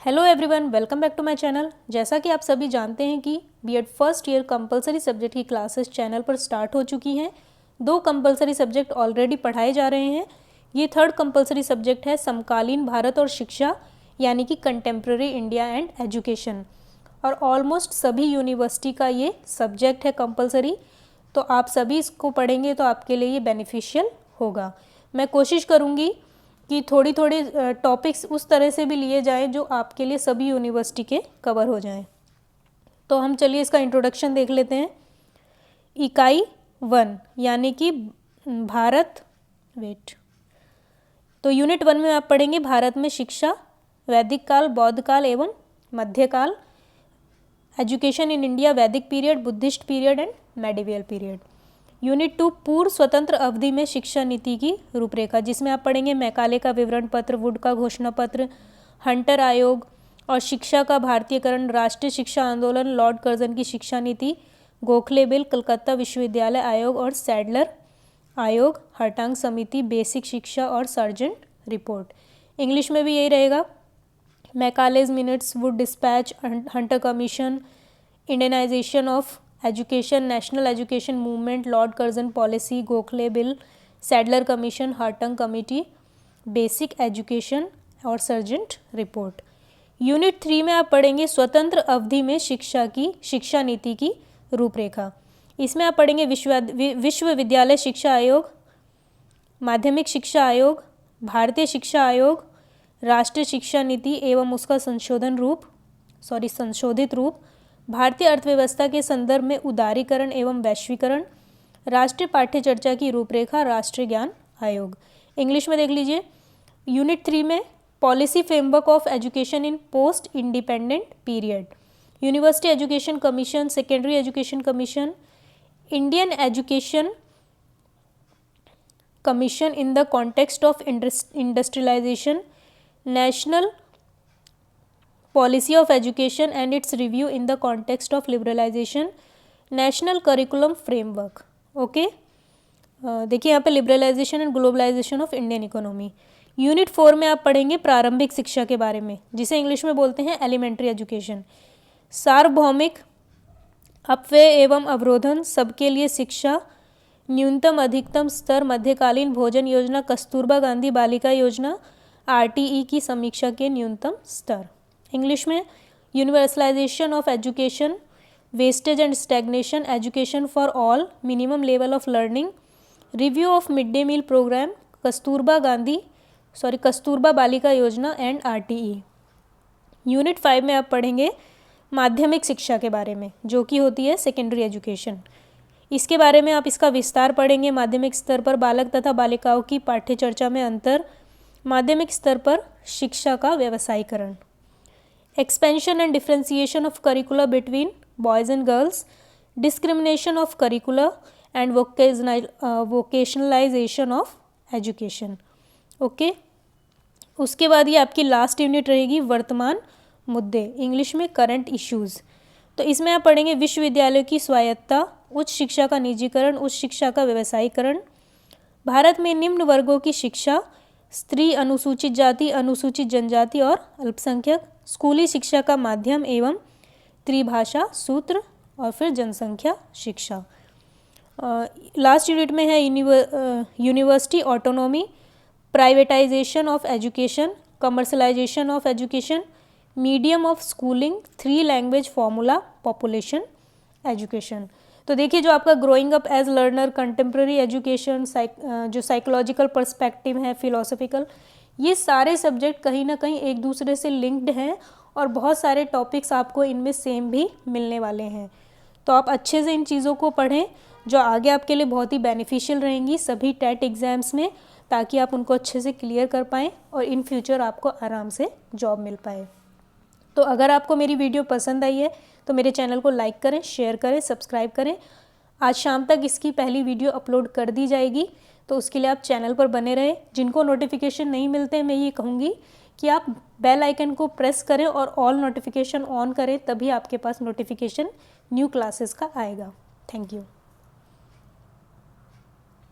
Hello everyone, welcome back to my channel. जैसा कि आप सभी जानते हैं कि BEd first year compulsory subject की क्लासेस चैनल पर स्टार्ट हो चुकी हैं। 2 कंपलसरी सब्जेक्ट ऑलरेडी पढ़ाए जा रहे हैं। ये थर्ड कंपलसरी सब्जेक्ट है समकालीन भारत और शिक्षा, यानी कि कंटेम्प्रेरी इंडिया एंड एजुकेशन। और ऑलमोस्ट सभी यूनिवर्सिटी का ये सब्जेक्ट है कंपलसरी, तो आप सभी इसको पढ़ेंगे तो आपके लिए ये बेनिफिशियल होगा। मैं कोशिश करूँगी कि थोड़ी थोड़ी टॉपिक्स उस तरह से भी लिए जाएं जो आपके लिए सभी यूनिवर्सिटी के कवर हो जाएं। तो हम चलिए इसका इंट्रोडक्शन देख लेते हैं। इकाई 1 यानी कि भारत तो यूनिट 1 में आप पढ़ेंगे भारत में शिक्षा, वैदिक काल, बौद्ध काल एवं मध्यकाल, एजुकेशन इन इंडिया, वैदिक period, Buddhist period and medieval period. Unit 2 पूर्व स्वतंत्र अवधि में शिक्षा नीति की रूपरेखा, जिसमें आप पढ़ेंगे मैकाले का विवरण पत्र, वुड का घोषणा पत्र, हंटर आयोग और शिक्षा का भारतीयकरण, राष्ट्रीय शिक्षा आंदोलन, लॉर्ड कर्जन की शिक्षा नीति, गोखले बिल, कलकत्ता विश्वविद्यालय आयोग और सैडलर आयोग, हर्टांग समिति, बेसिक शिक्षा और सर्जेंट रिपोर्ट। इंग्लिश में भी यही रहेगा, Macaulay's minutes, Wood despatch, Hunter commission, Indianisation of education, national education movement, Lord Curzon policy, Gokhale bill, Sadler commission, Hartog committee, basic education और सर्जेंट रिपोर्ट। यूनिट 3 में आप पढ़ेंगे स्वतंत्र अवधि में शिक्षा नीति की रूपरेखा। इसमें आप पढ़ेंगे विश्वविद्यालय शिक्षा आयोग, माध्यमिक शिक्षा आयोग, भारतीय शिक्षा आयोग, राष्ट्रीय शिक्षा नीति एवं उसका संशोधित रूप, भारतीय अर्थव्यवस्था के संदर्भ में उदारीकरण एवं वैश्वीकरण, राष्ट्रीय पाठ्यचर्चा की रूपरेखा, राष्ट्रीय ज्ञान आयोग। इंग्लिश में देख लीजिए, यूनिट 3 में policy framework of education in post independent period, university education commission, secondary education commission, Indian education commission in the context of industrialisation, national policy of education and its review in the context of liberalisation, national curriculum framework. Okay, देखिए यहाँ पे liberalisation and globalisation of Indian economy. Unit 4 में आप पढ़ेंगे प्रारंभिक शिक्षा के बारे में, जिसे इंग्लिश में बोलते हैं एलिमेंट्री एजुकेशन, सार्वभौमिक अपव्यय एवं अवरोधन, सबके लिए शिक्षा, न्यूनतम अधिकतम स्तर, मध्यकालीन भोजन योजना, कस्तूरबा गांधी बालिका योजना, आरटीई की समीक्षा के न्यूनतम स्तर। इंग्लिश में universalisation of education, wastage and stagnation, education for all, minimum level of learning, review of mid day meal programme, Kasturba Balika Yojana and RTE. Unit 5 में आप पढ़ेंगे माध्यमिक शिक्षा के बारे में, जो कि होती है सेकेंडरी एजुकेशन। इसके बारे में आप इसका विस्तार पढ़ेंगे। माध्यमिक स्तर पर बालक तथा बालिकाओं की पाठ्यचर्चा में अंतर, माध्यमिक स्तर पर शिक्षा का व्यवसायीकरण, expansion and differentiation of curricula between boys and girls, discrimination of curricula and vocationalization of education. Okay, उसके बाद ये आपकी लास्ट यूनिट रहेगी वर्तमान मुद्दे, इंग्लिश में करंट इश्यूज़। तो इसमें आप पढ़ेंगे विश्वविद्यालयों की स्वायत्तता, उच्च शिक्षा का निजीकरण, उच्च शिक्षा का व्यवसायीकरण, भारत में निम्न वर्गों की शिक्षा, स्त्री, अनुसूचित जाति, अनुसूचित जनजाति और अल्पसंख्यक, स्कूली शिक्षा का माध्यम एवं त्रिभाषा सूत्र, और फिर जनसंख्या शिक्षा। लास्ट यूनिट में है university autonomy, privatisation of education, commercialisation of education, medium of schooling, 3 language formula, population education. तो देखिए, जो आपका growing up as learner, contemporary education, जो साइकोलॉजिकल पर्सपेक्टिव है, फिलोसफिकल, ये सारे सब्जेक्ट कहीं ना कहीं एक दूसरे से लिंक्ड हैं और बहुत सारे टॉपिक्स आपको इनमें सेम भी मिलने वाले हैं। तो आप अच्छे से इन चीज़ों को पढ़ें, जो आगे आपके लिए बहुत ही बेनिफिशियल रहेंगी सभी टेट एग्ज़ाम्स में, ताकि आप उनको अच्छे से क्लियर कर पाएँ और इन फ्यूचर आपको आराम से जॉब मिल पाए। तो अगर आपको मेरी वीडियो पसंद आई है तो मेरे चैनल को लाइक करें, शेयर करें, सब्सक्राइब करें। आज शाम तक इसकी पहली वीडियो अपलोड कर दी जाएगी, तो उसके लिए आप चैनल पर बने रहें। जिनको नोटिफिकेशन नहीं मिलते, मैं ये कहूँगी कि आप बेल आइकन को प्रेस करें और ऑल नोटिफिकेशन ऑन करें, तभी आपके पास नोटिफिकेशन न्यू क्लासेस का आएगा। Thank you.